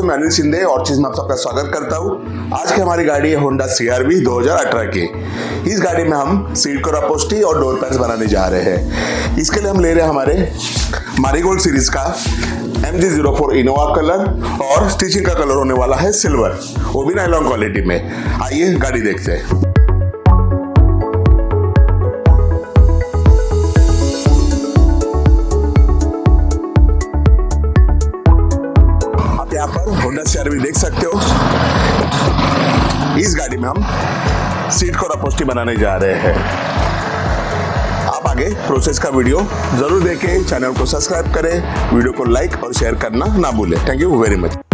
मैं अनिल शिंदे ऑर्चिस में आप सबका स्वागत करता हूँ। आज की हमारी गाड़ी है होंडा CR-V 2018 की। इस गाड़ी में हम सीट कवर अपहोल्स्ट्री और डोर पैड्स बनाने जा रहे हैं। इसके लिए हम ले रहे हैं हमारे मारीगोल्ड सीरीज का MG04 इनोवा कलर और स्टिचिंग का कलर होने वाला है सिल्वर, वो भी नायलॉन क्वालिटी में। आइए गाड़ी देखते हैं। यहाँ पर होंडा CR-V देख सकते हो। इस गाड़ी में हम सीट कवर अपहोल्स्ट्री बनाने जा रहे हैं। आप आगे प्रोसेस का वीडियो जरूर देखें, चैनल को सब्सक्राइब करें, वीडियो को लाइक और शेयर करना ना भूलें। Thank you very much.